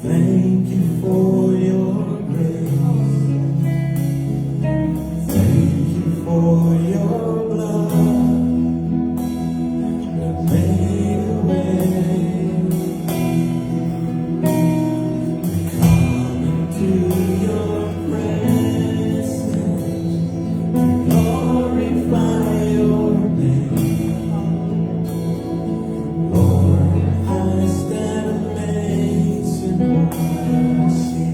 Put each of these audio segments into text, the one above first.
Thank you for your grace. Thank you for your blood that made a way. We come into your presence, glorify your name. Lord, I stand amazed in what I see.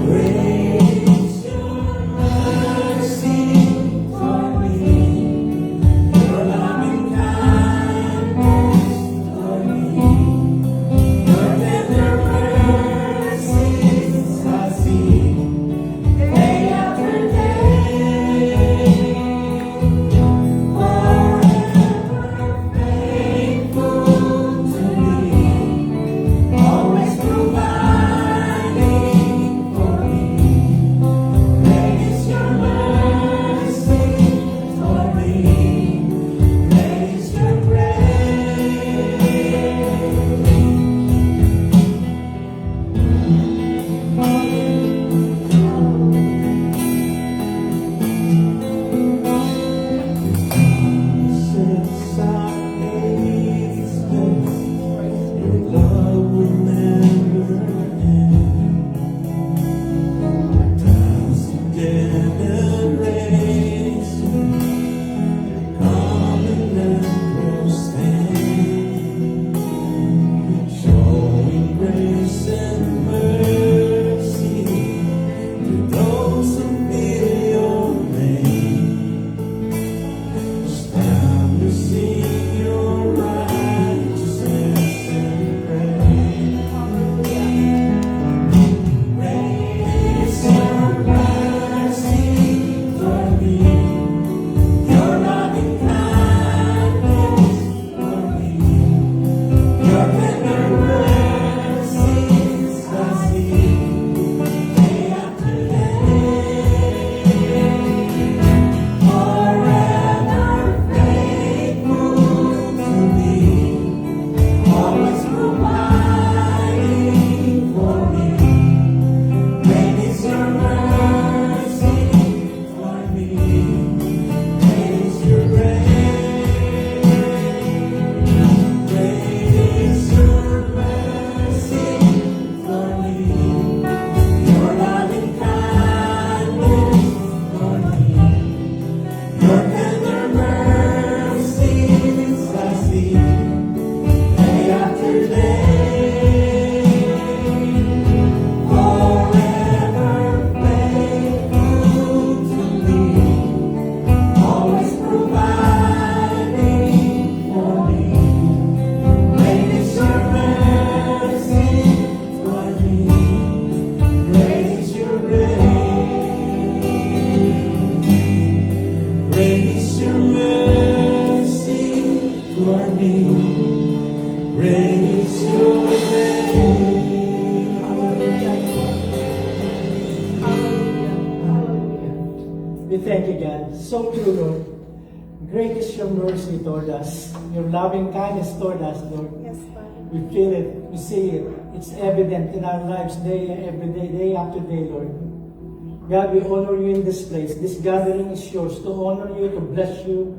Grace, your mercy for me, your loving kindness for me, your tender mercies I see day after day. Forever faithful to me, always providing for me. Great is your mercy for me. Great is your Since I hate your love will never end. Thousand generations come and will stand, showing grace and mercy to those who fear your name. Establishing your righteousness and praise. Great is your mercy for me, your loving kindness for me, your tender mercies I see day after day. Forever faithful to me, always providing for me. Great is your mercy for me. Great is your grace. Great is your mercy for me. Your loving kindness for me. Your tender mercies I see day after day. Forever faithful to me, always providing for me. Great is your mercy for me. Great is your grace. Great is your mercy for me. Great is your grace. We thank you, God. So true, Lord. Great is your mercy toward us, your loving kindness toward us, Lord. Yes, Father. We feel it, we see it. It's evident in our lives every day, day after day, Lord. God, we honor you in this place. This gathering is yours to honor you, to bless you.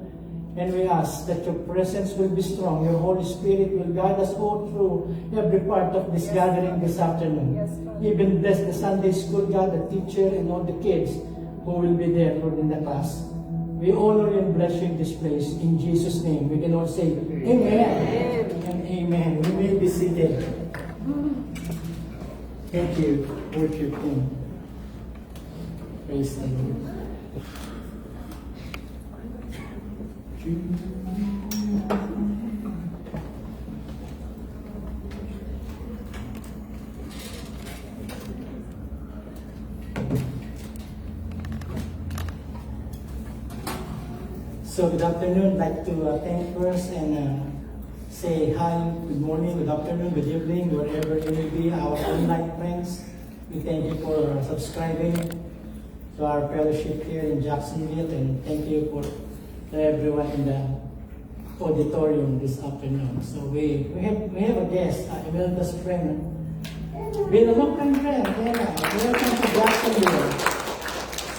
And we ask that your presence will be strong. Your Holy Spirit will guide us all through every part of this gathering this afternoon. Yes, Father. Even bless the Sunday school, God, the teacher, and all the kids who will be there, Lord, in the class. We honor you and bless you in this place. In Jesus' name, we can all say, Amen. And amen. We may be seated. Thank you, worship team. Praise the Lord. So good afternoon. I'd like to thank first and say hi, good morning, good afternoon, good evening, wherever you may be, our online friends. We thank you for subscribing to our fellowship here in Jacksonville, and thank you for to everyone in the auditorium this afternoon. So we have a guest, Imelda's friend. Been a long time friend, yeah. Welcome to Jacksonville.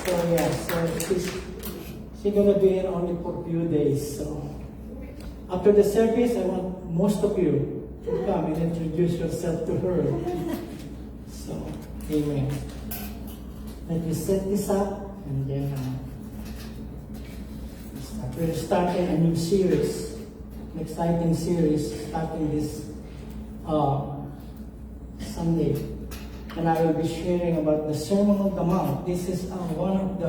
So yeah, so she's gonna be here only for a few days. So after the service, I want most of you to come and introduce yourself to her. So, amen. Let me set this up and then we're starting a new series, an exciting series starting this Sunday. And I will be sharing about the Sermon on the Mount. This is one of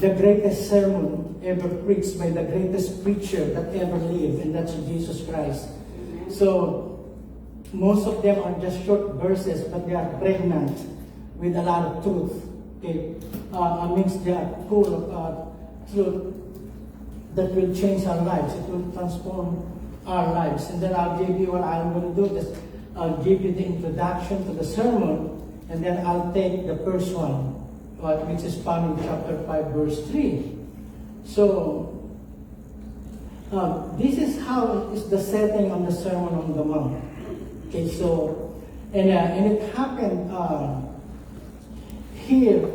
the greatest sermon ever preached by the greatest preacher that ever lived, and that's Jesus Christ. So, most of them are just short verses, but they are pregnant with a lot of truth. Okay, amidst they are full of truth that will change our lives. It will transform our lives. And then I'll give you what I'm going to do. Just I'll give you the introduction to the sermon, and then I'll take the first one, which is found in chapter 5, verse 3. So, this is how is the setting on the Sermon on the Mount. Okay, so, and it happened here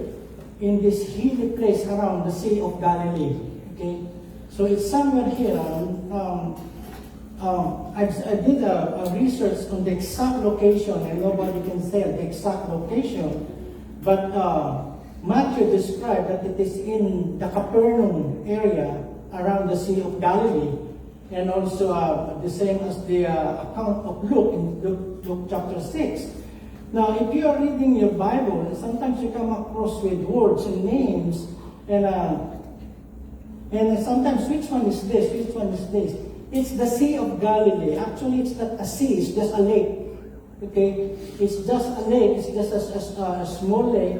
in this hilly place around the Sea of Galilee. Okay, so it's somewhere here. I did a research on the exact location, and nobody can say the exact location, but Matthew described that it is in the Capernaum area around the Sea of Galilee, and also the same as the account of Luke in Luke chapter 6. Now, if you are reading your Bible, sometimes you come across with words and names, and sometimes which one is this, which one is this. It's the Sea of Galilee. Actually, it's not a sea, it's just a lake. Okay? It's just a lake, it's just a small lake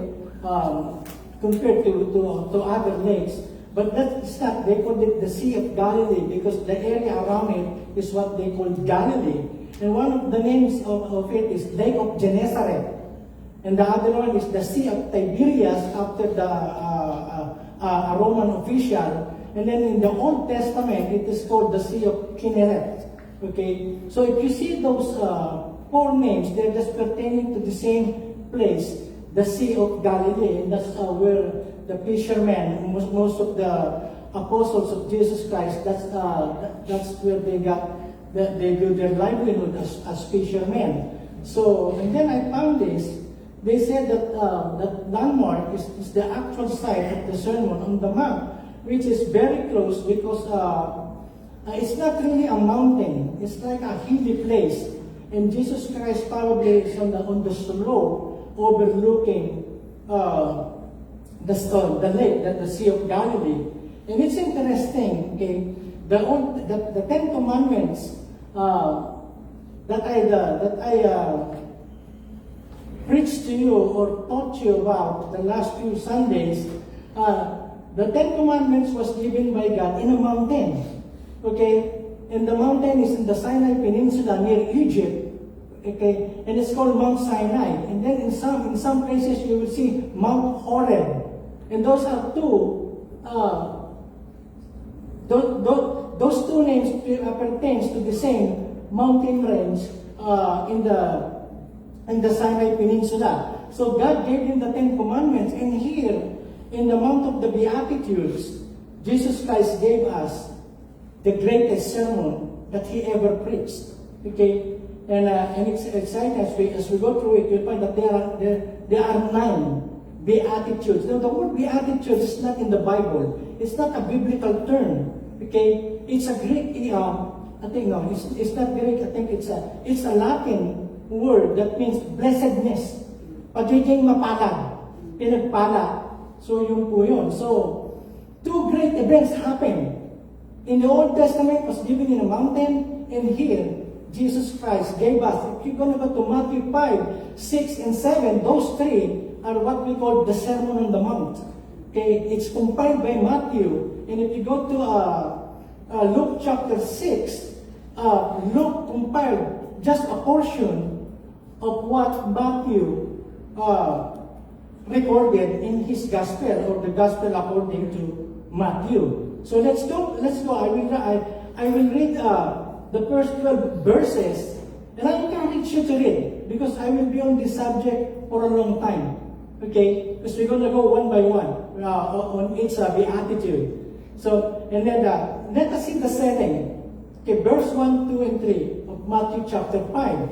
compared to other lakes. But that's not, they call it the Sea of Galilee because the area around it is what they call Galilee. And one of the names of it is Lake of Gennesaret. And the other one is the Sea of Tiberias after the a Roman official. And then in the Old Testament, it is called the Sea of Kinneret. Okay? So if you see those four names, they're just pertaining to the same place, the Sea of Galilee. And that's where the fishermen, most of the apostles of Jesus Christ, that's where they do their livelihood as fishermen. So, and then I found this. They said that that landmark is the actual site of the Sermon on the Mount, which is very close because it's not really a mountain. It's like a hilly place. And Jesus Christ probably is on the slope overlooking the lake, the Sea of Galilee. And it's interesting, okay, the Ten Commandments that I preached to you or taught you about the last few Sundays, the Ten Commandments was given by God in a mountain. Okay? And the mountain is in the Sinai Peninsula near Egypt. Okay? And it's called Mount Sinai. And then in some places you will see Mount Horeb. And those are those two names pertains to the same mountain range in the Sinai Peninsula. So God gave him the Ten Commandments. And here, in the Mount of the Beatitudes, Jesus Christ gave us the greatest sermon that he ever preached. Okay? And it's exciting as we go through it, you'll find that there are 9 Beatitudes. Now, the word Beatitudes is not in the Bible. It's not a biblical term. Okay? It's a Greek, it's not Greek, I think it's a Latin word that means blessedness. Pagiging mapalad. Pinagpala. So, yun po yun. So, 2 great events happened. In the Old Testament, was given in a mountain, and here, Jesus Christ gave us. If you're going to go to Matthew 5, 6, and 7, those 3 are what we call the Sermon on the Mount. Okay, it's compiled by Matthew. And if you go to Luke chapter 6, Luke compiled just a portion of what Matthew recorded in his gospel, or the gospel according to Matthew. So let's go. I will read the first 12 verses, and I encourage you to read, because I will be on this subject for a long time. Okay? Because we're going to go one by one on each beatitude. So, and then let us see the setting. Okay, verse 1, 2, and 3 of Matthew chapter 5.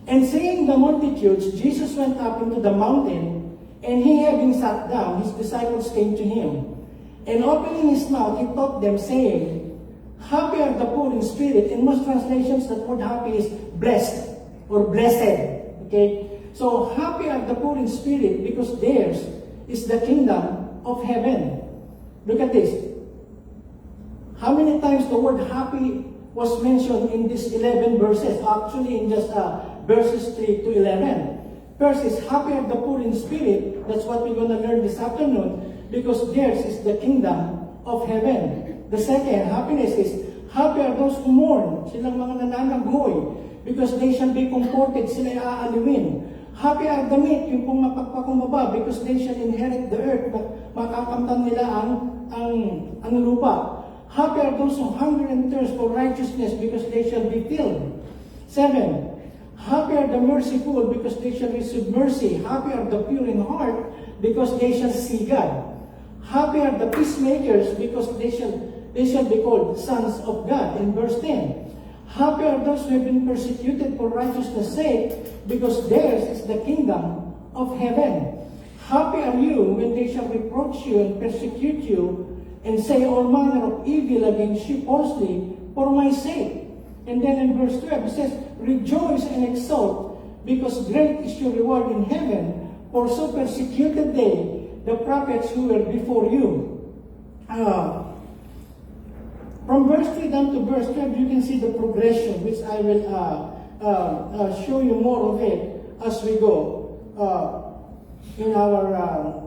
And seeing the multitudes, Jesus went up into the mountain, and he having sat down, his disciples came to him. And opening his mouth, he taught them, saying, Happy are the poor in spirit. In most translations, the word happy is blessed or blessed. Okay? So, happy are the poor in spirit because theirs is the kingdom of heaven. Look at this. How many times the word happy was mentioned in these 11 verses? Actually, in just verses 3 to 11. First is, happy are the poor in spirit. That's what we're going to learn this afternoon, because theirs is the kingdom of heaven. The second, happiness is, happy are those who mourn. Silang mga nananagoy, because they shall be comforted. Sila aaliwin. Happy are the meek, yung pong mapagpakumbaba, because they shall inherit the earth. Makakamtan nila ang lupa. Happy are those who hunger and thirst for righteousness, because they shall be filled. 7. Happy are the merciful, because they shall receive mercy. Happy are the pure in heart, because they shall see God. Happy are the peacemakers, because they shall be called sons of God. In verse 10. Happy are those who have been persecuted for righteousness' sake, because theirs is the kingdom of heaven. Happy are you when they shall reproach you and persecute you, and say all manner of evil against you falsely for my sake. And then in verse 12 it says, Rejoice and exult, because great is your reward in heaven, for so persecuted they the prophets who were before you. From verse 3 down to verse 12, you can see the progression, which I will show you more of it as we go in our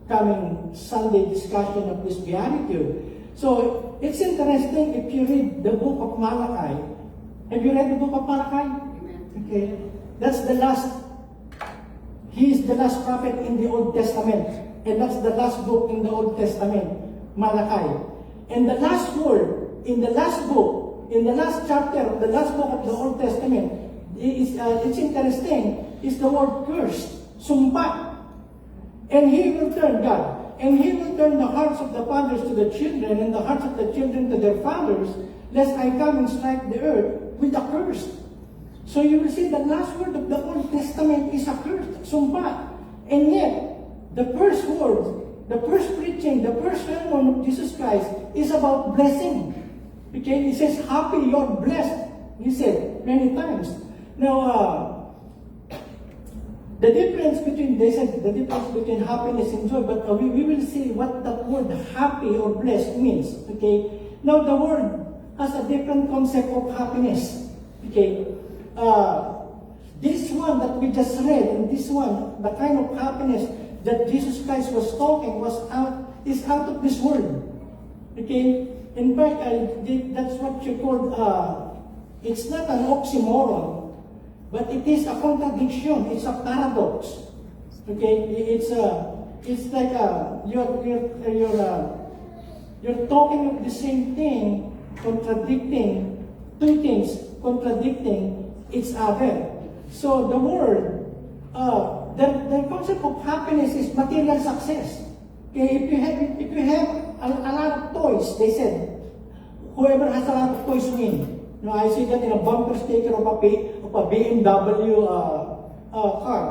coming Sunday discussion of this beatitude. So, it's interesting if you read the book of Malachi. Have you read the book of Malachi? Okay. That's the last, he is the last prophet in the Old Testament. And that's the last book in the Old Testament, Malachi. And the last word, in the last book, in the last chapter of the last book of the Old Testament, it's interesting, is the word cursed, sumpa. And he will turn, God, and he will turn the hearts of the fathers to the children, and the hearts of the children to their fathers, lest I come and strike the earth with a curse. So you will see the last word of the Old Testament is a curse, sumpa. And yet, the first word, the first preaching, the first sermon of Jesus Christ is about blessing. Okay, he says, happy, you're blessed. He said many times. Now, the difference between happiness and joy, but we will see what that word happy or blessed means. Okay, now the word has a different concept of happiness. Okay, this one that we just read, and this one, the kind of happiness that Jesus Christ was talking is out of this world. Okay, in fact, that's what you call. It's not an oxymoron. But it is a contradiction. It's a paradox. Okay, it's like you're talking of the same thing, contradicting two things, contradicting each other. So the word, the concept of happiness is material success. Okay, if you have a lot of toys, they said, whoever has a lot of toys win. No, I see that in a bumper sticker of a BMW car.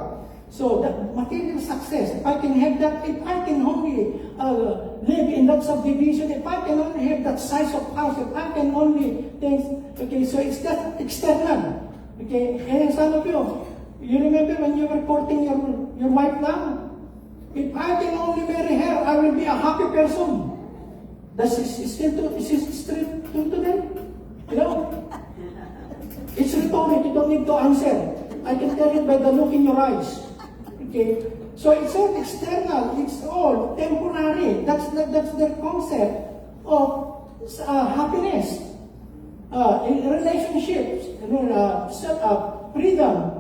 So that material success, if I can have that, if I can only live in that subdivision, if I can only have that size of house, if I can only things, okay, so it's that external. Okay, and some of you remember when you were courting your wife now? If I can only marry her, I will be a happy person. Is it still true today? You know? It's rhetoric, you don't need to answer. I can tell it by the look in your eyes. Okay? So it's all external, it's all temporary. That's the concept of happiness. In relationships, freedom,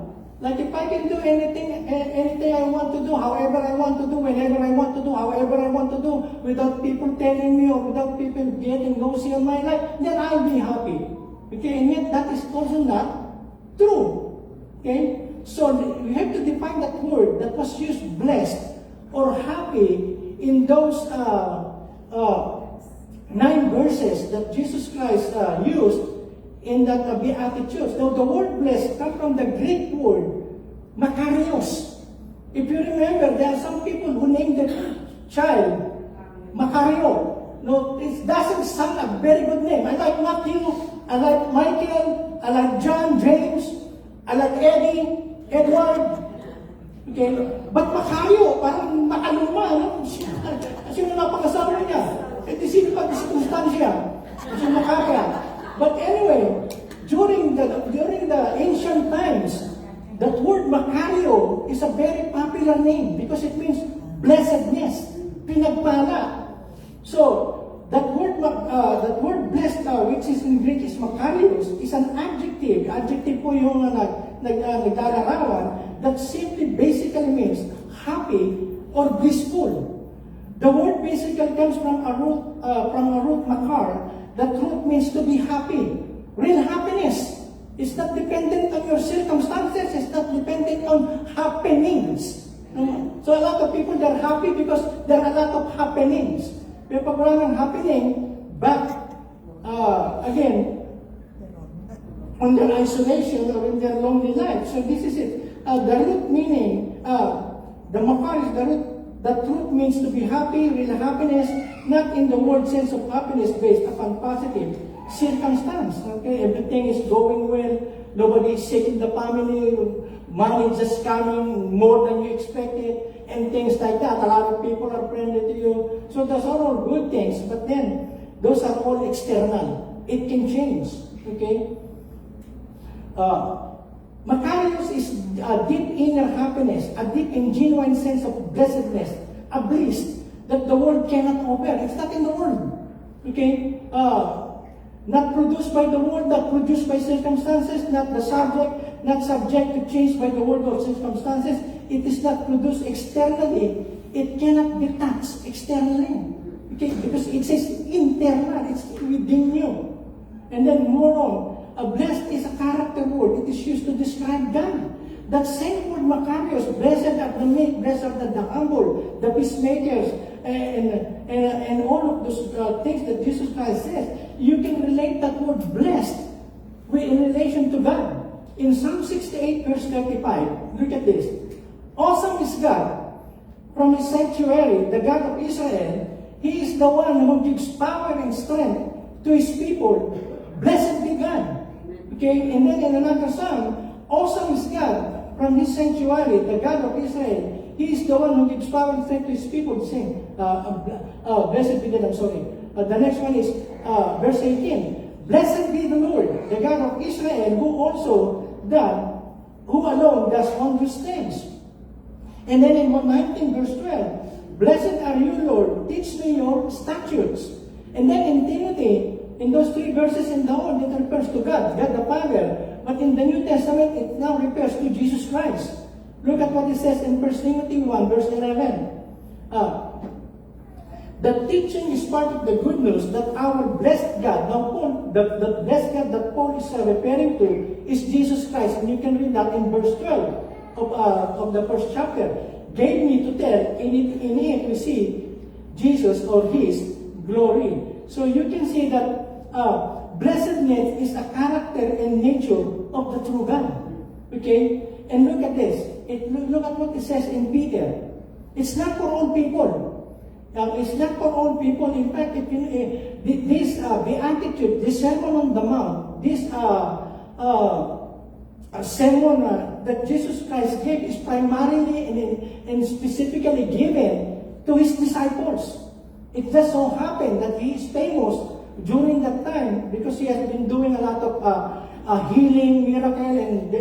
Like if I can do anything I want to do, however I want to do, whenever I want to do, however I want to do, without people telling me or without people getting nosy on my life, then I'll be happy. Okay, and yet that is also not true. Okay, so we have to define that word that was used, blessed or happy, in those 9 verses that Jesus Christ used in that Beatitudes. Now, the word blessed comes from the Greek word Makarios. If you remember, there are some people who named their child Makario. No, it doesn't sound a very good name. I like Matthew, I like Michael, I like John, James, I like Eddie, Edward. Okay? But Makario, parang makaluma, no? Sino na pangasawa niya? Eh, di sino pa di sirkunstansya? Kasi Makaria. But anyway, during the ancient times, that word Makario is a very popular name because it means blessedness, pinagpala. So that word blessed, which is in Greek is Makarios, is an adjective. Adjective po yung naglalarawan that simply basically means happy or blissful. The word basically comes from a root makar. That root means to be happy. Real happiness is not dependent on your circumstances. It's not dependent on happenings. So a lot of people, they're happy because there are a lot of happenings. May pag-walang happening, but again, on their isolation or in their lonely life. So this is it. The root meaning, the makar is the root. That root means to be happy, real happiness, not in the word sense of happiness based upon positive circumstance. Okay, everything is going well, nobody is sick in the family, money just coming more than you expected, and things like that. A lot of people are friendly to you. So those are all good things, but then those are all external. It can change. Okay? Makarios is a deep inner happiness, a deep and genuine sense of blessedness, a bliss that the world cannot offer. It's not in the world. Okay? Not produced by the world, not produced by circumstances, not subject to change by the world or circumstances. It is not produced externally. It cannot be touched externally. Okay? Because it says internal, it's within you. And then more on, blessed is a character word. It is used to describe God. That same word, Makarios, blessed are the meek, blessed are the humble, the peacemakers, and all of those things that Jesus Christ says. You can relate that word blessed in relation to God. In Psalm 68, verse 35, look at this. Awesome is God from His sanctuary, the God of Israel. He is the one who gives power and strength to His people. Blessed be God. Okay, and then in another psalm, awesome is God from His sanctuary, the God of Israel. He is the one who gives power and strength to His people. Saying, blessed be God. I'm sorry. The next one is verse 18. Blessed be the Lord, the God of Israel, who alone does wondrous things. And then in 19 verse 12, blessed are you, Lord, teach me your statutes. And then in Timothy, in those 3 verses in the Old, it refers to God the Father. But in the New Testament, it now refers to Jesus Christ. Look at what it says in 1 Timothy 1, verse 11. The teaching is part of the good news that our blessed God, now Paul, the blessed God that Paul is referring to is Jesus Christ. And you can read that in verse 12 of the first chapter. Gave me to tell, in it we see Jesus or His glory. So you can see that blessedness is a character and nature of the true God. Okay? And look at this. Look at what it says in Peter. It's not for all people. It's not for all people. In fact, this beatitude, this Sermon on the Mount, this sermon that Jesus Christ gave is primarily and specifically given to His disciples. It just so happened that He is famous during that time because He has been doing a lot of healing, miracle, and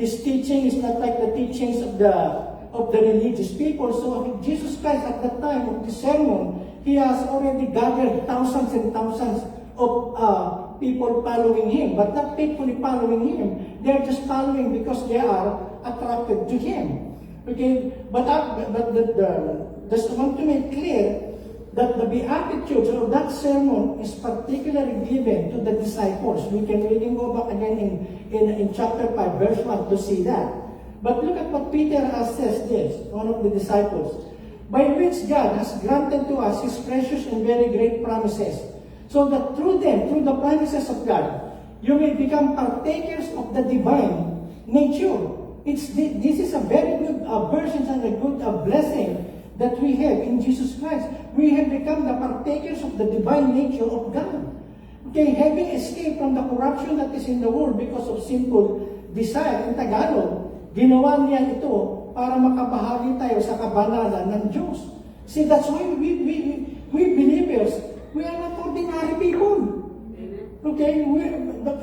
His teaching is not like the teachings of the religious people. So Jesus Christ at the time of the sermon, He has already gathered thousands and thousands of people following him, but not faithfully following him. They're just following because they are attracted to him. Okay, but just want to make clear that the Beatitudes or that sermon is particularly given to the disciples. We can go back again in chapter 5, verse 1 to see that. But look at what Peter says this, one of the disciples. By which God has granted to us His precious and very great promises, so that through them, through the promises of God, you may become partakers of the divine nature. This is a very good version and a good blessing that we have in Jesus Christ. We have become the partakers of the divine nature of God. Okay, having escaped from the corruption that is in the world because of sinful desire, in Tagalog, ginawa niya ito para makabahagi tayo sa kabanalan ng Diyos. See, that's why we believers, we are not ordinary people. Okay,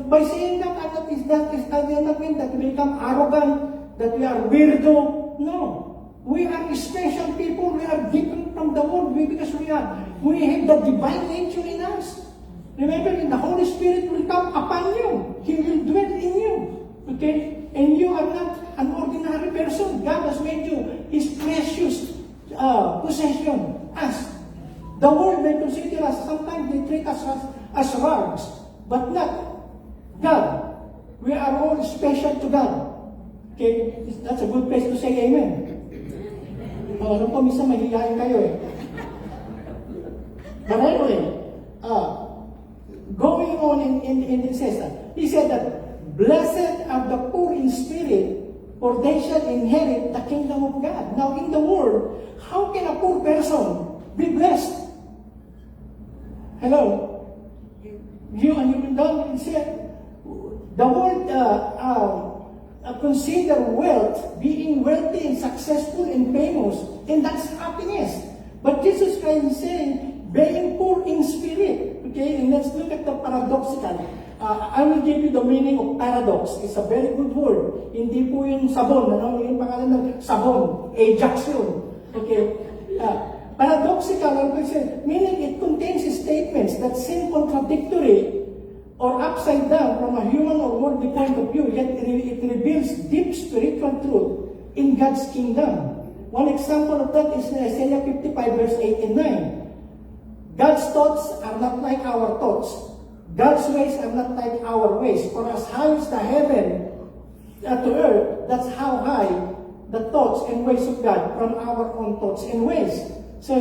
by saying that, we are not mean that we become arrogant, that we are weirdo. No. We are special people. We are different from the world because we have the divine nature in us. Remember, the Holy Spirit will come upon you. He will dwell in you. Okay? And you are not an ordinary person. God has made you His precious possession. Us. The world may consider us, sometimes they treat us as rags, but not God. We are all special to God. Okay? That's a good place to say amen. Alam ko, minsan mahihayin kayo eh. But anyway, going on in it says that, he said that, blessed are the poor in spirit, for they shall inherit the kingdom of God. Now in the world, how can a poor person be blessed? Hello? You don't say, the world consider wealth, being wealthy and successful and famous, and that's happiness. But Jesus Christ is saying, being poor in spirit. Okay, and let's look at the paradoxical. I will give you the meaning of paradox. It's a very good word. Hindi po yung sabon. Ano? Yung pangalan ng sabon. Ajax yun. Okay. Paradoxical, meaning it contains statements that seem contradictory or upside down from a human or worldly point of view, yet it reveals deep spiritual truth in God's kingdom. One example of that is in Isaiah 55 verse 8 and 9. God's thoughts are not like our thoughts. God's ways are not like our ways. For as high as the heaven to earth, that's how high the thoughts and ways of God from our own thoughts and ways. So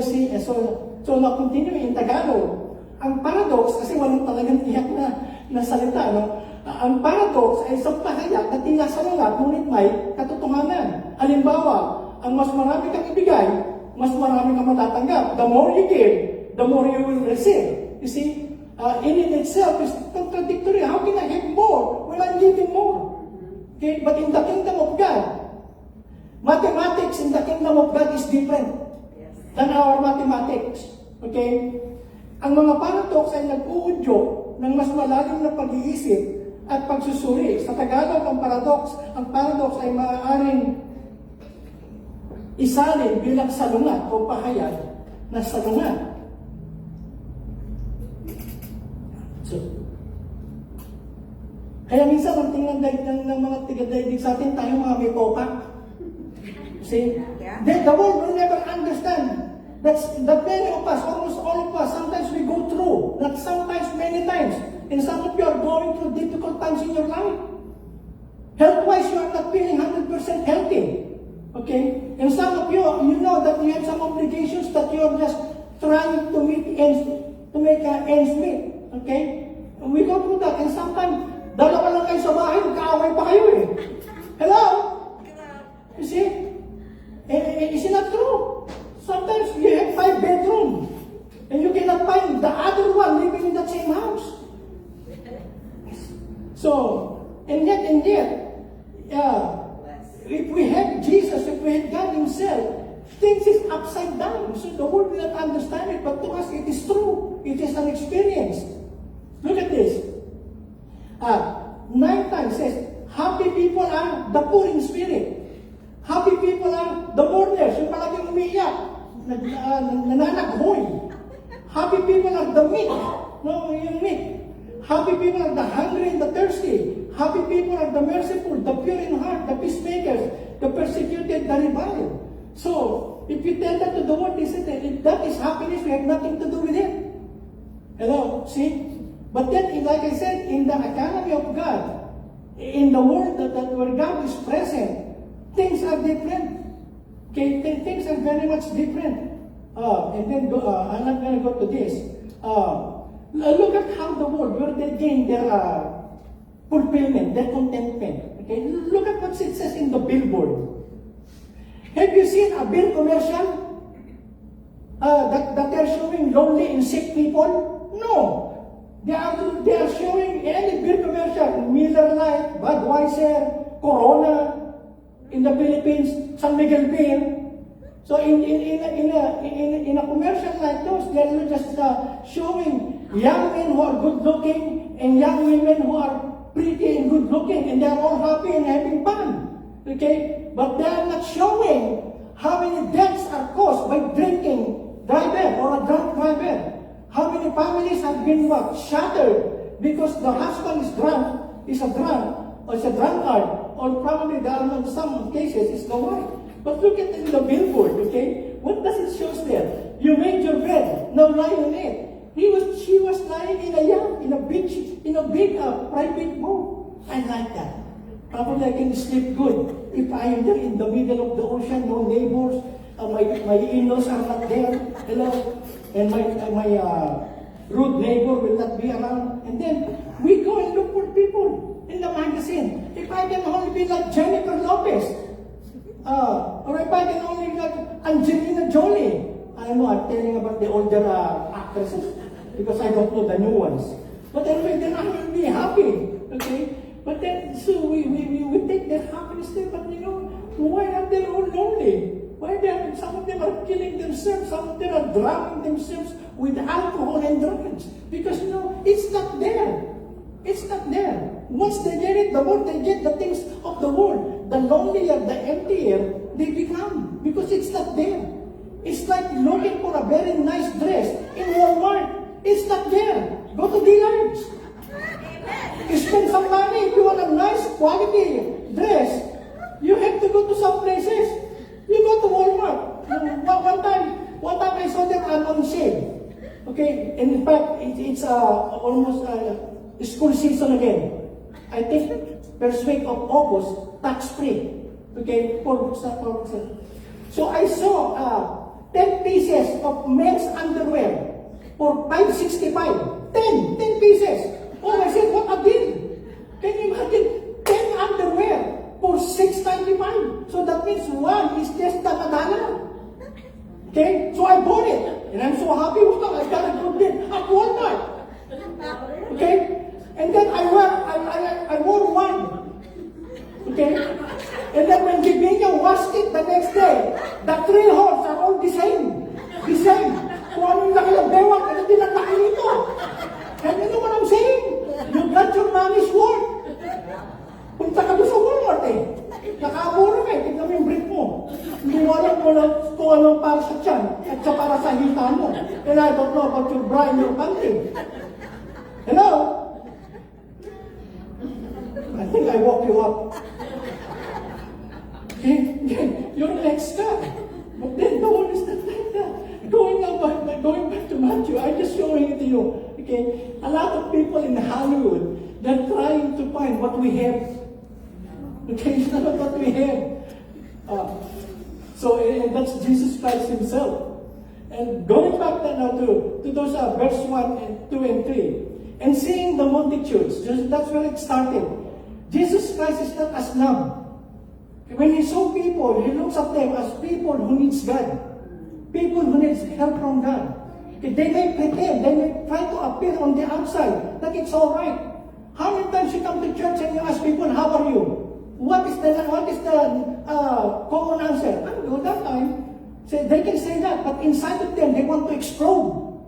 now continue in Tagalog. Ang paradox, kasi walang talagang tiyak na salita, no? Ang paradox ay isang pahayag na tila sa lahat, ngunit may katotohanan. Halimbawa, ang mas marami kang ibigay, mas marami kang matatanggap. The more you give, the more you will receive. You see, in itself is contradictory. How can I have more when I'm giving more? Okay, but in the kingdom of God, mathematics in the kingdom of God is different than our mathematics. Okay? Ang mga paradox ay nag-uudyok ng mas malalim na pag-iisip at pagsusuri. Sa Tagalog, ang paradox ay maaaring isalin bilang salungat o pahayag na salungat. Kaya minsan ang tingnan ng mga tiga-daigdig sa atin, tayo mga may topak. See? The world will never understand that many of us, almost all of us, sometimes we go through, not sometimes, many times. And some of you are going through difficult times in your life. Health-wise, you are not feeling 100% healthy. Okay? And some of you, you know that you have some obligations that you are just trying to make ends meet. Okay? And we go through that. And sometimes, dalawa lang kayo sa bahay, kaaway pa kayo eh. Hello? You see? Is it not true? Sometimes you have 5 bedrooms and you cannot find the other one living in that same house. So, and yet, if we have Jesus, if we have God Himself, things is upside down. So the world will not understand it, but to us it is true. It is an experience. Look at this. 9 times says, happy people are the poor in spirit. Happy people are the mourners, yung palaging umiiyak, nananaghoy. Happy people are the meek. No, yung meek. Happy people are the hungry and the thirsty. Happy people are the merciful, the pure in heart, the peacemakers, the persecuted, the reviled. So, if you tell that to the world, they say that if that is happiness, we have nothing to do with it. Hello? See? But then, like I said, in the economy of God, in the world that where God is present, things are different. Okay? Things are very much different. And then, I'm not going to go to this. Look at how the world, where they gain their fulfillment, their contentment. Okay? Look at what it says in the billboard. Have you seen a bill commercial that they're showing lonely and sick people? No. They are showing any beer commercial, Miller Lite, Budweiser, Corona, in the Philippines, San Miguel Beer. So in a commercial like those, they're just showing young men who are good looking and young women who are pretty and good looking, and they're all happy and having fun. Okay, but they are not showing how many deaths are caused by drinking driver or a drunk driver. How many families have been shattered because the husband is drunk, is a drunkard, or probably there are in some cases it's the wife. But look at the billboard, okay? What does it show there? You made your bed, now lie on it. She was lying in a big private boat. I like that. Probably I can sleep good if I am there in the middle of the ocean, no neighbors, my in-laws are not there, hello, and my rude neighbor will not be around. And then we go and look for people in the magazine. If I can only be like Jennifer Lopez, or if I can only be like Angelina Jolie. I know I'm telling about the older actresses because I don't know the new ones. But anyway, then I will be happy, okay? But then, so we take their happiness there, but you know, why are they all lonely? Why some of them are killing themselves, some of them are drowning themselves with alcohol and drugs. Because you know, it's not there. It's not there. Once they get it, the more they get the things of the world, the lonelier, the emptier they become. Because it's not there. It's like looking for a very nice dress in Walmart. It's not there. Go to Dillard's. Spend some money if you want a nice quality dress. You have to go to some places. You go to Walmart. One time I saw them on sale. Okay, and in fact, it's almost school season again. I think first week of August, tax-free. Okay, so I saw 10 pieces of men's underwear for $5.65. 10 pieces. Oh, I said, what a deal! Can you imagine 10 underwear for $6.95? So that means one is just $1. Okay, so I bought it, and I'm so happy. Wow, I got a good deal at Walmart. Okay, and then I wore one. Okay, and then when Gibinho washed it the next day, the 3 holes are all the same. Kung anong laki ng bewang, ano din ang laki nito? And you know what I'm saying? You got your money's worth. Punta ka doon sa Walmart eh. Nakaaburo ka eh. Tignan mo yung brief mo. Hindi mo alam kung anong para sa tiyan at sa para sa hita mo. And I don't know about your bra and your panty. Hello? I think I woke you up. You're an expert. But then the world is not like that. Going back to Matthew, I'm just showing it to you. Okay, a lot of people in Hollywood, they're trying to find what we have. Okay, it's not what we have. And that's Jesus Christ Himself. And going back now to those verse 1 and 2 and 3, and seeing the multitudes, that's where it started. Jesus Christ is not a snob. When He saw people, He looks at them as people who needs God. People who needs help from God. They may pretend, they may try to appear on the outside that it's all right. How many times you come to church and you ask people, how are you? What is the common answer? Well, that time, they can say that, but inside of them, they want to explode.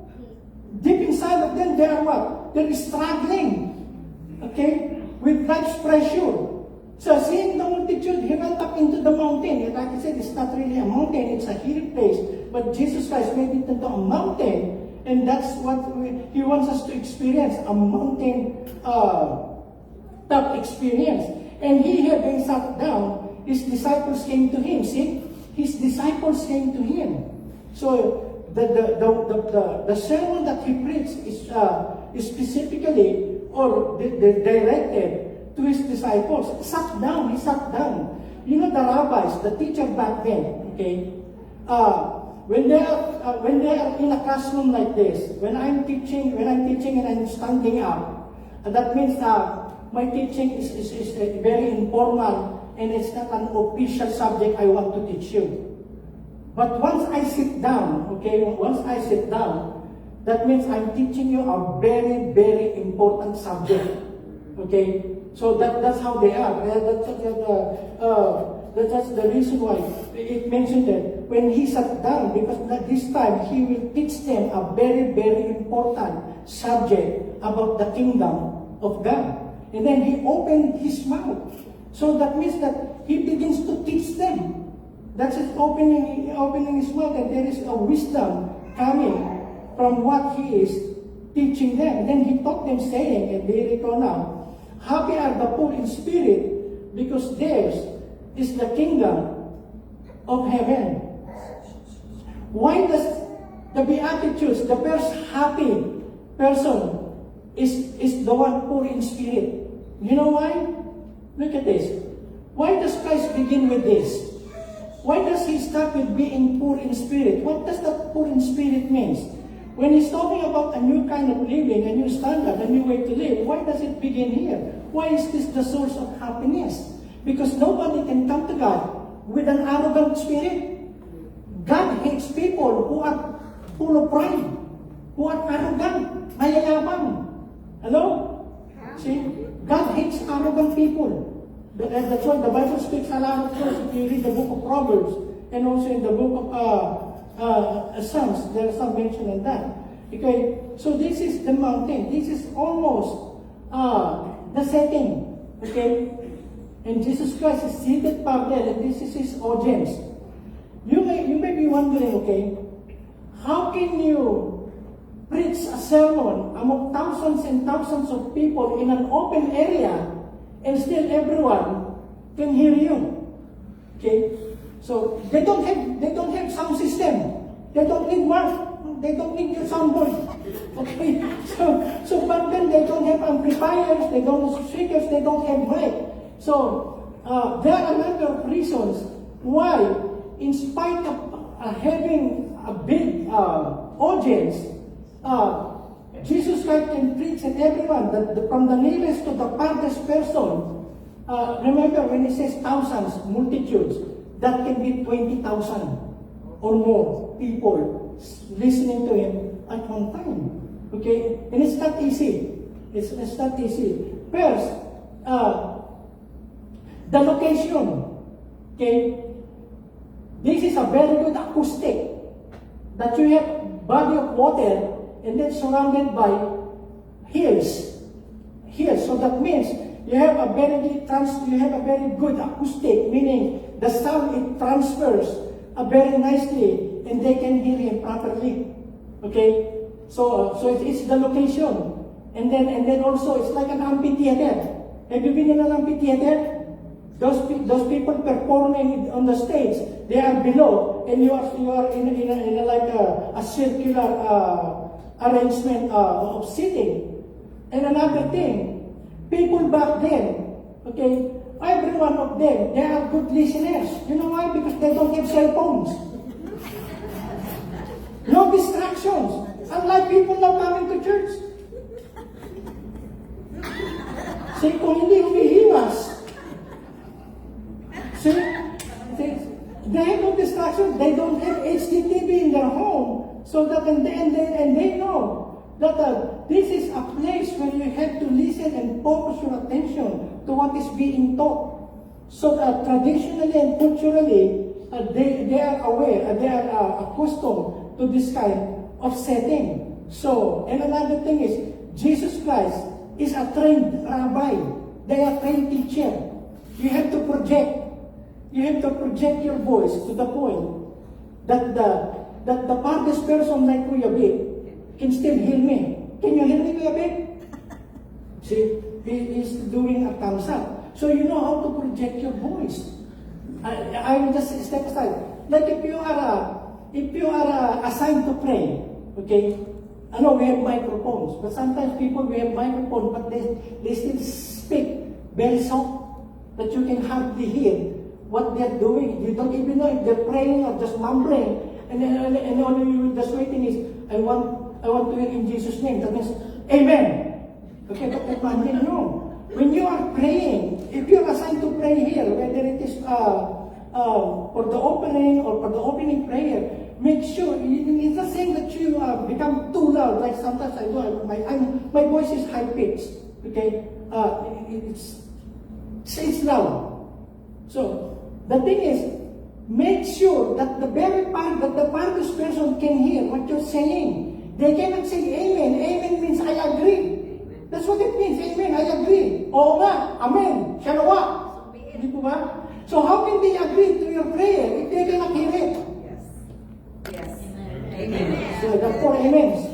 Deep inside of them, they are what? They're struggling, okay, with life's pressure. So seeing the multitude, He went up into the mountain. And like I said, it's not really a mountain, it's a hilly place. But Jesus Christ made it into a mountain. And that's what He wants us to experience, a mountain top experience. And He having sat down, His disciples came to Him. See? His disciples came to Him. So the sermon that He preached is specifically or directed to His disciples. He sat down. You know the rabbis, the teacher back then, okay? When they are in a classroom like this, when I'm teaching and I'm standing up, that means my teaching is very informal and it's not an official subject I want to teach you. But once I sit down, that means I'm teaching you a very, very important subject. Okay? So that's how they are. That's the reason why it mentioned that when He sat down, because at this time He will teach them a very, very important subject about the kingdom of God. And then He opened His mouth. So that means that He begins to teach them. That's His opening His mouth, and there is a wisdom coming from what He is teaching them. And then He taught them, saying, and they recall now, happy are the poor in spirit, because theirs is the kingdom of heaven. Why does the Beatitudes, the first happy person is the one poor in spirit? You know why? Look at this. Why does Christ begin with this? Why does He start with being poor in spirit? What does that poor in spirit means? When He's talking about a new kind of living, a new standard, a new way to live, why does it begin here? Why is this the source of happiness? Because nobody can come to God with an arrogant spirit. God hates people who are full of pride, who are arrogant, mayayabang. Hello? See? God hates arrogant people. That's why the Bible speaks a lot of times. If you read the book of Proverbs and also in the book of Psalms, there is some mention on that. Okay, so this is the mountain. This is almost the setting. Okay, and Jesus Christ is seated back there, and this is His audience. You may be wondering, okay, how can you preach a sermon among thousands and thousands of people in an open area, and still everyone can hear you? Okay, so they don't have sound system. They don't need they don't need your soundboard. Okay, so back then they don't have amplifiers, they don't have speakers, they don't have mic. So there are a number of reasons why, in spite of having a big audience, Jesus Christ can preach at everyone, from the nearest to the farthest person. Remember when He says thousands, multitudes, that can be 20,000 or more people listening to Him at one time. Okay? And it's not easy. It's not easy. First, the location. Okay? This is a very good acoustic. That you have body of water and then surrounded by hills. So that means you have a very good acoustic, meaning the sound it transfers very nicely, and they can hear Him properly. Okay, so it's the location, and then also it's like an amphitheater. Have you been in an amphitheater? Those people performing on the stage, they are below, and you are in a like a circular arrangement of sitting. And another thing, people back then, okay, every one of them, they are good listeners. You know why? Because they don't have cell phones. No distractions. Unlike people now coming to church. See, kung hindi umiiwas. See, they have no distractions. They don't have HDTV in their home. So that, and they know that this is a place where you have to listen and focus your attention to what is being taught. So that traditionally and culturally, they are aware, they are accustomed to this kind of setting. So, and another thing is, Jesus Christ is a trained rabbi. They are trained teacher. You have to project your voice to the point that the farthest person like Kuya Vic can still hear me. Can you hear me, Kuya Ben? See, he is doing a thumbs up. So you know how to project your voice. I will just step aside. Like if you are assigned to pray, okay? I know we have microphones, but sometimes people we have microphones, but they still speak very soft that you can hardly hear what they're doing. You don't even know if they're praying or just mumbling, and all you just waiting is, I want to hear in Jesus' name. That means, Amen. Okay, but that mumbling, no. When you are praying, if you're assigned to pray here, whether it is for the opening or for the opening prayer, make sure it's not saying that you become too loud. Like sometimes I do. My voice is high pitched. Okay, it's loud. So the thing is, make sure that the parties person can hear what you're saying. They cannot say amen. Amen means I agree. That's what it means. Amen. I agree. Oo nga. Amen. Siya nawa. Hindi po ba? So how can they agree to your prayer if they cannot hear it? Yes. Yes. Amen. So the four amens.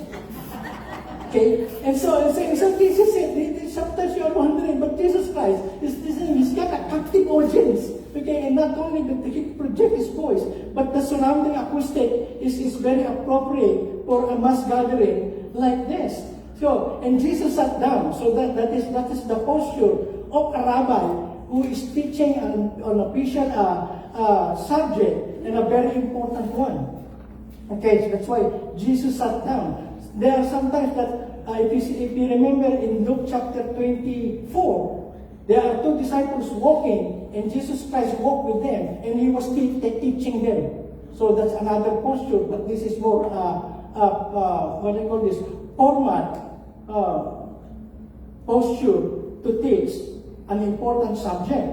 Okay? And so Jesus said, sometimes you are wondering, but Jesus Christ, he's got a captive audience. Okay? And not only that he project his voice, but the surrounding acoustic is very appropriate for a mass gathering like this. So, and Jesus sat down. So that is the posture of a rabbi who is teaching on official subject and a very important one. Okay, so that's why Jesus sat down. There are sometimes that, if you remember in Luke chapter 24, there are two disciples walking, and Jesus Christ walked with them, and he was teaching them. So that's another posture, but this is more, what do you call this, format, posture to teach an important subject.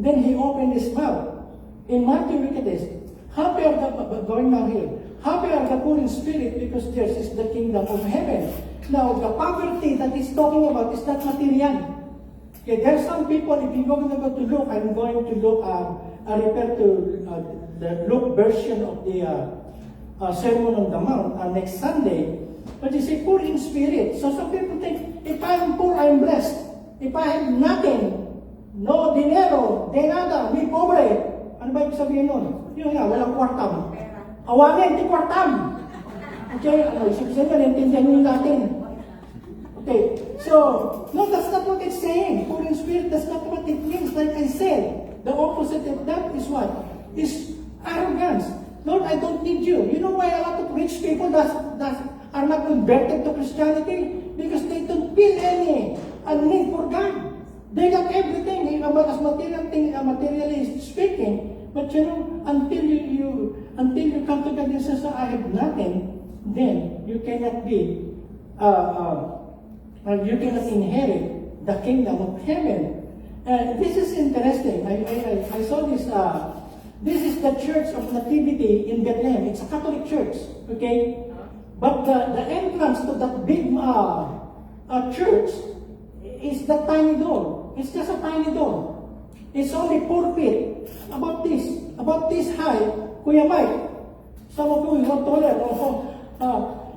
Then he opened his mouth. In Matthew, look at this. Happy are going down here. Happy are the poor in spirit, because theirs is the kingdom of heaven. Now, the poverty that he's talking about is not material. Okay, there's some people, if you're going to go to Luke, I'm going to look, refer to the Luke version of the Sermon on the Mount next Sunday. But you say, poor in spirit. So some people think, if I'm poor, I'm blessed. If I have nothing, no dinero, de nada, mi pobre. Ano ba ibig sabihin nun? Yun nga, walang kwartam. Awangin, di kwartam. Okay, ano, isip sabihin, naintindihan nyo natin. Okay, so, no, that's not what it's saying. Poor in spirit, that's not what it means. Like I said, the opposite of that is what? Is arrogance. Lord, I don't need you. You know why a lot of rich people are not converted to Christianity? Because they don't feel any need for God. They got everything, as materially speaking. But you know, until you come to God and say, so I have nothing, then you cannot be, you cannot inherit the kingdom of heaven. This is interesting. I saw this. This is the Church of Nativity in Bethlehem. It's a Catholic church, okay? But the entrance to that big church is the tiny door. It's just a tiny door. It's only 4 feet. About this high. Kuya Mike, some of you are taller.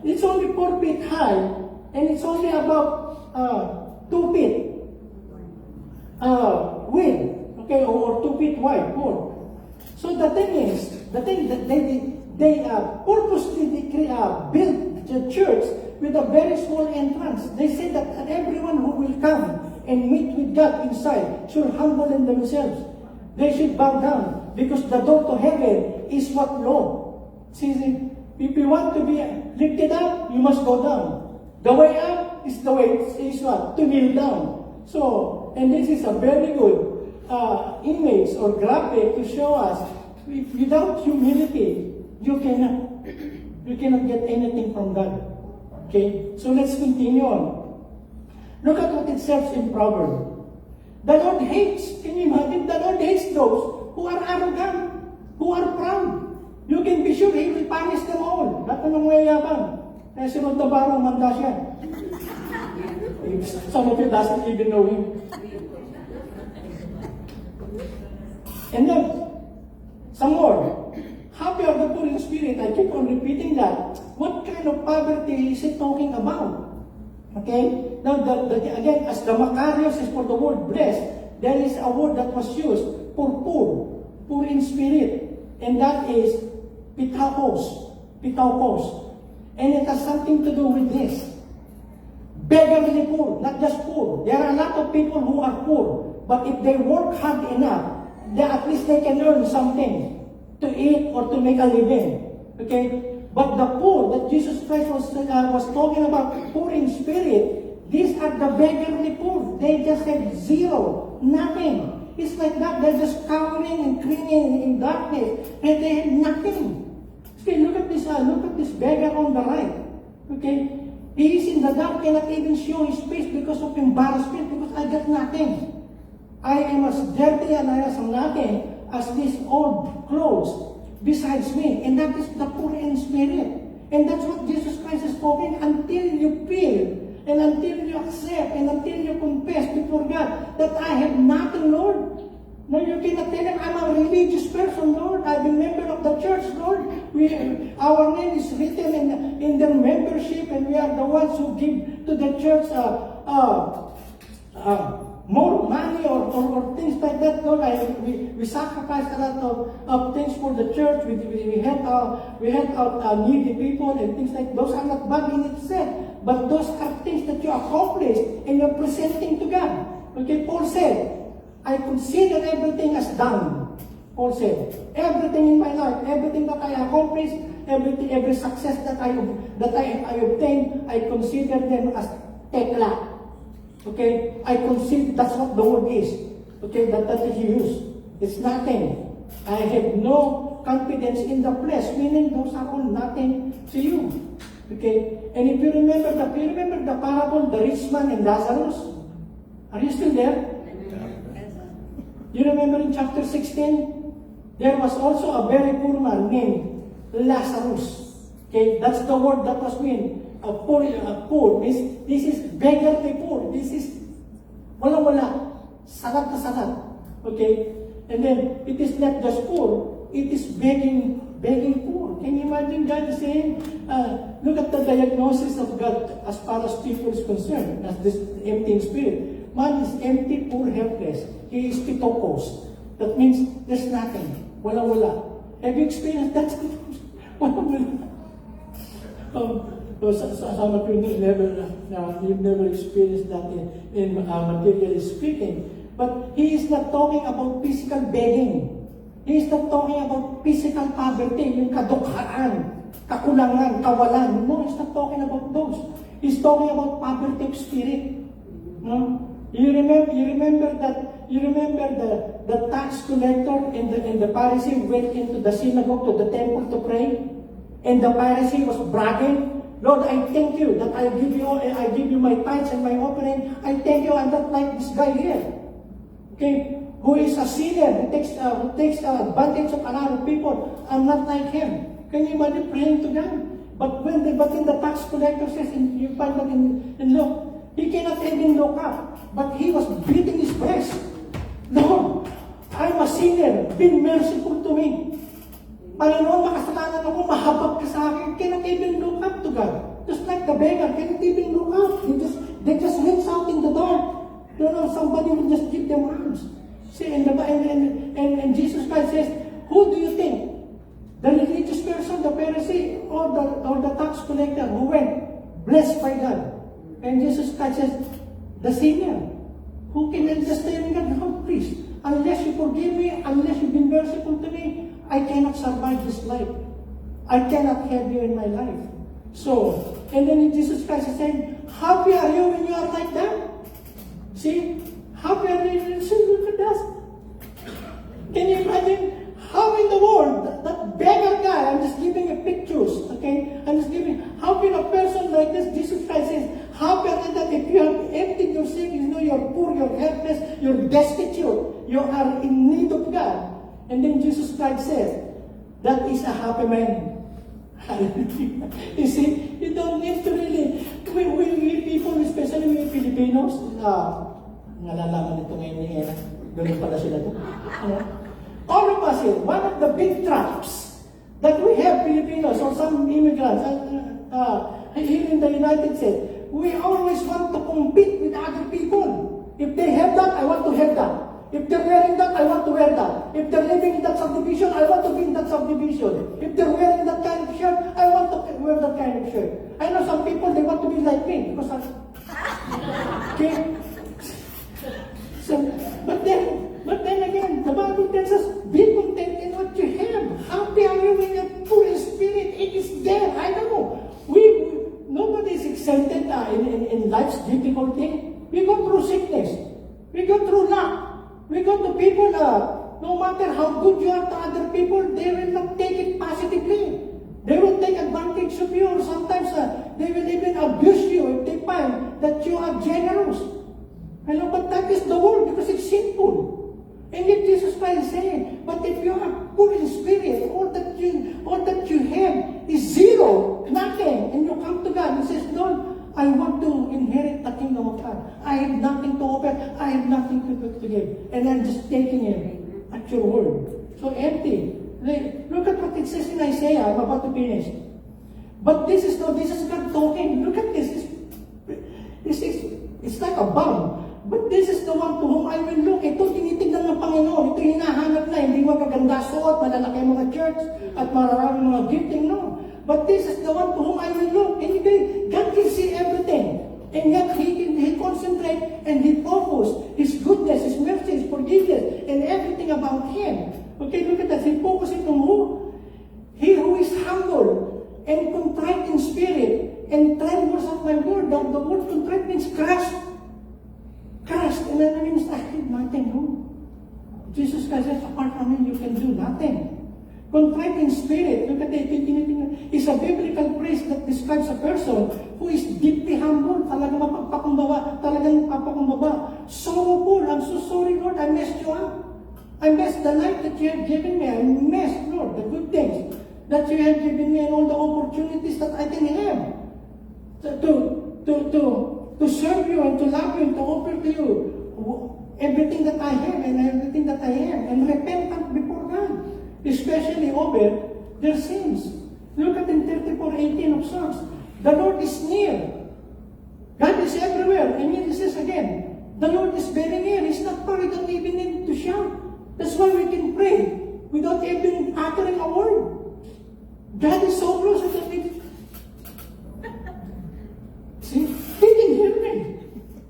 It's only 4 feet high, and it's only about 2 feet width, okay, or 2 feet wide. 4. So the thing that they purposely built the church with a very small entrance. They say that everyone who will come and meet with God inside should humble themselves. They should bow down, because the door to heaven is what low. See, if you want to be lifted up, you must go down. The way up is the way is what? To kneel down. So, and this is a very good image or graphic to show us, without humility, you cannot get anything from God. Okay, so let's continue on. Look at what it says in Proverbs. The Lord hates, can you imagine? The Lord hates those who are arrogant, who are proud. You can be sure He will punish them all. Lahat ng mayayabang. Kaya si Rod Navarro, manda siya. Some of you doesn't even know him. And then, some more. Happy are the poor in spirit. I keep on repeating that. What kind of poverty is he talking about? Okay? Now, again, as the Macarius is for the word blessed, there is a word that was used for poor in spirit, and that is pitapos. And it has something to do with this. Beggarly poor, not just poor. There are a lot of people who are poor, but if they work hard enough, at least they can earn something to eat or to make a living. Okay? But the poor that Jesus Christ was talking about, poor in spirit, these are the beggarly poor. They just have zero, nothing. It's like that. They're just cowering and clinging in darkness, and they have nothing. Okay, look at this beggar on the right. Okay, he is in the dark, cannot even show his face because of embarrassment. Because I got nothing. I am as dirty and I am nothing as these old clothes besides me, and that is the poor in spirit. And that's what Jesus Christ is talking. Until you feel, and until you accept, and until you confess before God that I have nothing, Lord. No, you cannot tell him, I'm a religious person, Lord. I'm a member of the church, Lord. Our name is written in their membership, and we are the ones who give to the church more money or things like that, Lord. We sacrifice a lot of things for the church. We help out needy people and things like those are not bad in itself, but those are things that you accomplished and you're presenting to God. Okay, Paul said, I consider everything as done. Paul said, everything in my life, everything that I accomplished, every success that I obtained, I consider them as tekla. Okay, I consider that's what the word is. Okay, that he used. It's nothing. I have no confidence in the flesh, meaning those are all nothing to you. Okay, and if you remember the parable, the rich man and Lazarus, are you still there? You remember in chapter 16, there was also a very poor man named Lazarus. Okay, that's the word that was meant. Poor. This is beggarly poor. This is wala. Salat na salat. Okay, and then it is not just poor. It is begging poor. Can you imagine God saying, look at the diagnosis of God as far as people is concerned, as this empty in spirit. Man is empty, poor, helpless. He is pitokos. That means there's nothing. Wala. Have you experienced that? Wala. Some of you you've never experienced that in materially speaking. But he is not talking about physical begging. He is not talking about physical poverty, yung kadukhaan, kakulangan, kawalan. No, he's not talking about those. He's talking about poverty of spirit. No? You remember the tax collector and the Pharisee went into the synagogue, to the temple to pray, and the Pharisee was bragging, Lord, I thank you that I give you my tithes and my offering. I thank you, I'm not like this guy here. Okay, who is a sinner, who takes advantage of a lot of people. I'm not like him. Can you imagine praying to God? But when the tax collector says, you find that in Luke, he cannot even look up. But he was beating his breast. Lord, I'm a sinner. Be merciful to me. Panginoon, makasalanan ako, mahabag ka sa akin. Cannot even look up to God. Just like the beggar, cannot even look up. They just reach out in the dark. Somebody will just give them arms. See, and Jesus Christ says, who do you think? The religious person, the Pharisee, or the tax collector who went blessed by God? And Jesus Christ says, the sinner. Who can understand God? No, please. Unless you forgive me, unless you've been merciful to me, I cannot survive this life. I cannot have you in my life. So, and then Jesus Christ is saying, happy are you when you are like that? See? Happy are you? See, look at that. Can you imagine how in the world, that beggar guy, I'm just giving you pictures, okay? I'm just giving, how can a person like this, Jesus Christ says, how can that if you have emptied yourself, you know you're poor, you're helpless, you're destitute, you are in need of God. And then Jesus Christ says, that is a happy man. You see, you don't need to really, we people, especially we Filipinos, nalalaman ito ngayon ni Ena, ganun pala sila ito. All of us here, one of the big traps that we have Filipinos or some immigrants, here in the United States, we always want to compete with other people. If they have that, I want to have that. If they're wearing that, I want to wear that. If they're living in that subdivision, I want to be in that subdivision. If they're wearing that kind of shirt, I want to wear that kind of shirt. I know some people, they want to be like me because okay. So, but then again, the Bible tells us, be content in what you have. Happy are you in your poor spirit? It is there. I know. Nobody is excited in life's difficulty. We go through sickness. We go through luck. We go to people, no matter how good you are to other people, they will not take it positively. They will take advantage of you, or sometimes they will even abuse you if they find that you are generous. Hello, but that is the world because it's simple. And yet Jesus Christ is saying, but if you are poor in spirit, all that you have is zero, nothing, and you come to God and says, Lord, I want to inherit the kingdom of God. I have nothing to offer. I have nothing to give. And I'm just taking it at your word. So empty. Look at what it says in Isaiah. I'm about to finish. But this is God talking. Look at this. It's like a bomb. But this is the one to whom I will look. Ito tinitignan ng Panginoon. Ito hinahanap na. Hindi magaganda suot, malalaki mga church, at maraming mga gifting. No. But this is the one to whom I will look. And God can see everything. And yet He concentrates and He focus His goodness, His mercy, His forgiveness, and everything about Him. Okay, look at that. He focuses on who? He who is humble and contrite in spirit and trembles at my word. The word contrite means crushed. Crushed. And that means I have nothing. No? Jesus Christ said, apart from Him, you can do nothing. Contrite in spirit, look at it, is a biblical phrase that describes a person who is deeply humble, talagang mapagpakumbaba, talagang papakumbaba. Sorrowful, I'm so sorry, Lord, I messed you up. I messed the life that you have given me. I messed, Lord, the good things that you have given me and all the opportunities that I can have. To serve you and to love you and to offer to you everything that I have and everything that I am and repent before God. Especially over their sins. Look at in 34:18 of Psalms. The Lord is near. God is everywhere. And yet He says again, the Lord is very near. He's not far. We don't even need to shout. That's why we can pray without even uttering a word. God is so close that we... See? He can hear me.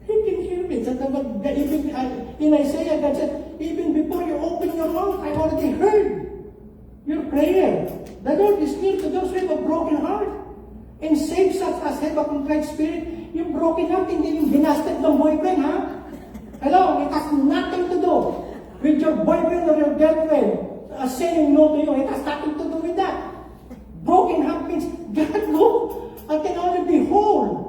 He can hear me. Even in Isaiah, God said, even before you open your mouth, I already heard your prayer. The Lord is near to those who have a broken heart and save such as have a contrite spirit. Yung broken heart, hindi yung binasted ng boyfriend, ha? Hello, it has nothing to do with your boyfriend or your girlfriend saying no to you. It has nothing to do with that. Broken heart means, God, no, I can only be whole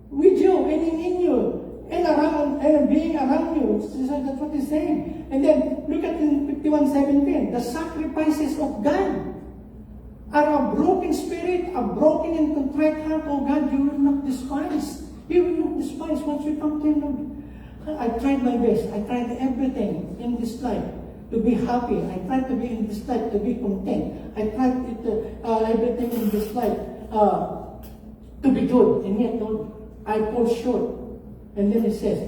with you and in you and around and being around you. That's what He's saying. And then look at in 51:17. The sacrifices of God are a broken spirit, a broken and contrite heart. Oh God, you will not despise. You will not despise once you come to Him. I tried my best. I tried everything in this life to be happy. I tried to be in this life to be content. I tried everything in this life to be good. And yet, Lord, I fall short. And then He says,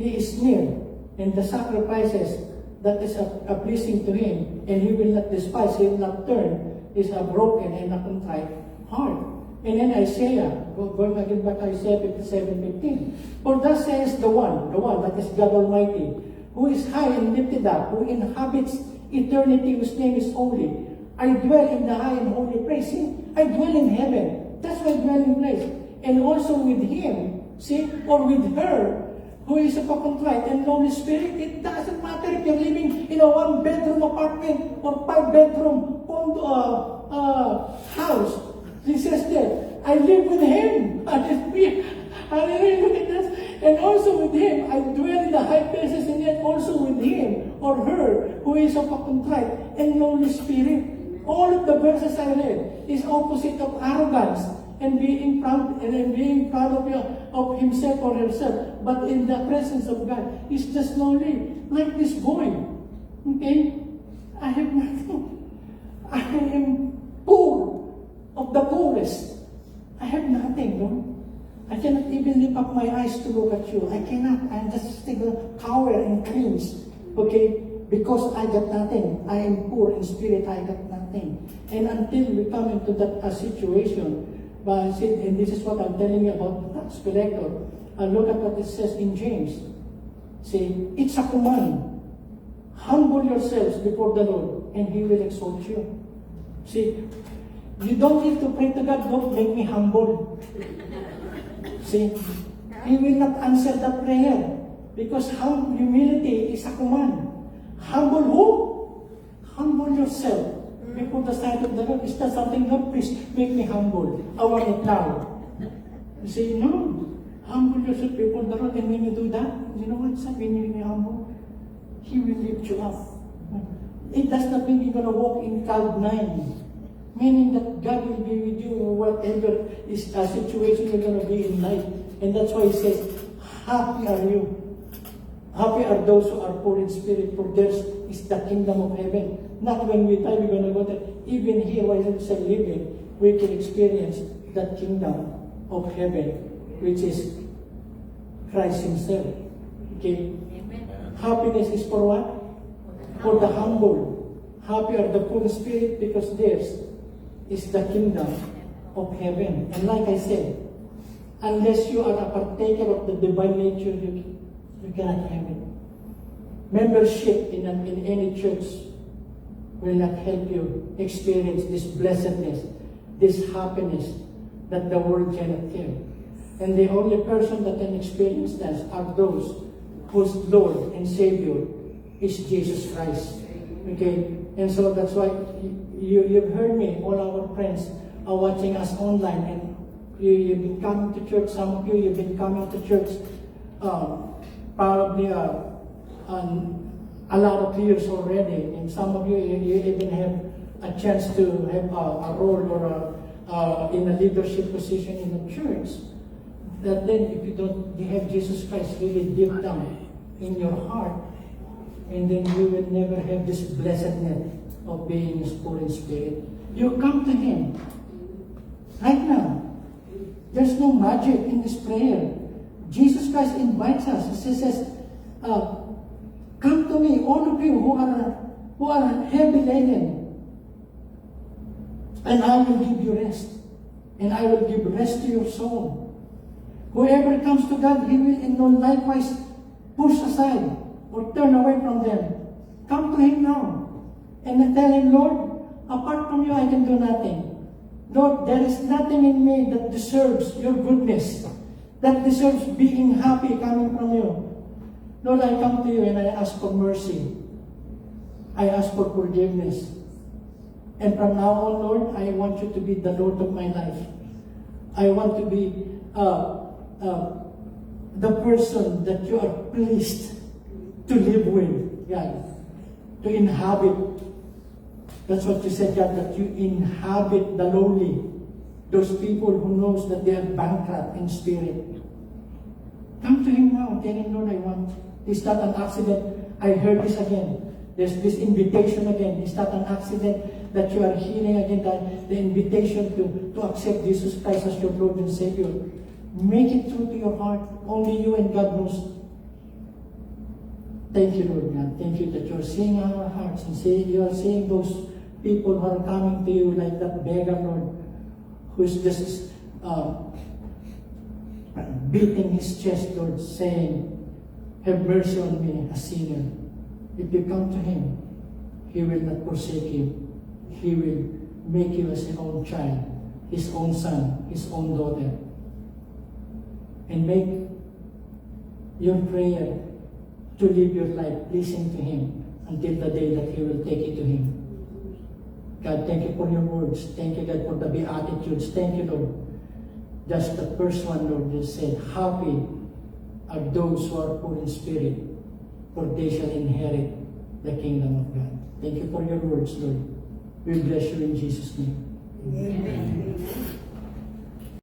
He is near, and the sacrifices that is a pleasing to Him, and He will not despise, He will not turn, is a broken and a contrite heart. And then Isaiah, going again back to Isaiah 57:15. For thus says the one that is God Almighty, who is high and lifted up, who inhabits eternity, whose name is holy. I dwell in the high and holy place. See, I dwell in heaven. That's my dwelling place. And also with Him, see, or with her, who is of a contrite and lowly spirit. It doesn't matter if you're living in a 1-bedroom apartment or 5-bedroom house. He says there, I live with Him. Hallelujah. Hallelujah. Look at this. And also with Him, I dwell in the high places, and yet also with Him or her who is of a contrite and lowly spirit. All of the verses I read is opposite of arrogance and being proud of himself or herself. But in the presence of God, he's just lonely, like this boy. Okay? I have nothing. I am poor of the poorest. even lift up my eyes to look at you. I cannot. I'm just still cower and cringe. Okay? Because I got nothing. I am poor in spirit. I got nothing. And until we come into that situation, and this is what I'm telling you about the tax collector, look at what it says in James. See, it's a command. Humble yourselves before the Lord, and He will exalt you. See, you don't need to pray to God, Lord, make me humble. See, He will not answer the prayer because humility is a command. Humble who? Humble yourself before the sight of the Lord. Is that something, Lord, please make me humble. I want it now. You say, no. Humble yourself before the Lord, and when you do that, you know what, when you be humble, He will lift you up. It does not mean you're going to walk in cloud 9. Meaning that God will be with you or whatever is a situation you're going to be in life. And that's why He says, happy are you. Happy are those who are poor in spirit, for theirs is the kingdom of heaven. Not when we die, we're going to go there. Even here, while we're living, we can experience that kingdom of heaven, which is Christ Himself. Okay? Amen. Happiness is for what? For the humble. Happy are the poor in spirit, because theirs is the kingdom of heaven. And like I said, unless you are a partaker of the divine nature, you cannot have it. Membership in any church will not help you experience this blessedness, this happiness that the world cannot give. And the only person that can experience that are those whose Lord and Savior is Jesus Christ. Okay? And so that's why you've heard me, all our friends are watching us online, and you've been coming to church. Some of you've been coming to church probably a lot of years already, and some of you even have a chance to have a role or in a leadership position in the church. That then, if you have Jesus Christ really deep down in your heart, and then you will never have this blessedness of being poor in spirit. You come to Him right now. There's no magic in this prayer. Jesus Christ invites us. He says, come to me, all of you who are heavy laden, and I will give you rest. And I will give rest to your soul. Whoever comes to God, He will in no likewise push aside or turn away from them. Come to Him now. And then tell Him, Lord, apart from you, I can do nothing. Lord, there is nothing in me that deserves your goodness, that deserves being happy coming from you. Lord, I come to you and I ask for mercy. I ask for forgiveness. And from now on, Lord, I want you to be the Lord of my life. I want to be the person that you are pleased to live with, God, to inhabit. That's what you said, God, that you inhabit the lowly, those people who knows that they are bankrupt in spirit. Come to Him now. Tell Him, Lord, I want. It's not an accident. I heard this again. There's this invitation again. It's not an accident that you are hearing again the invitation to accept Jesus Christ as your Lord and Savior. Make it true to your heart. Only you and God knows. Thank you, Lord God. Thank you that you're seeing our hearts and you are seeing those people who are coming to you like that beggar, Lord, who's just beating his chest, Lord, saying, have mercy on me, a sinner. If you come to Him, He will not forsake you. He will make you as His own child, His own son, His own daughter. And make your prayer to live your life pleasing to Him until the day that He will take you to Him. God, thank you for your words. Thank you, God, for the Beatitudes. Thank you, Lord. Just the first one, Lord, just said, happy are those who are poor in spirit, for they shall inherit the kingdom of God. Thank you for your words, Lord. We bless you in Jesus' name. Amen.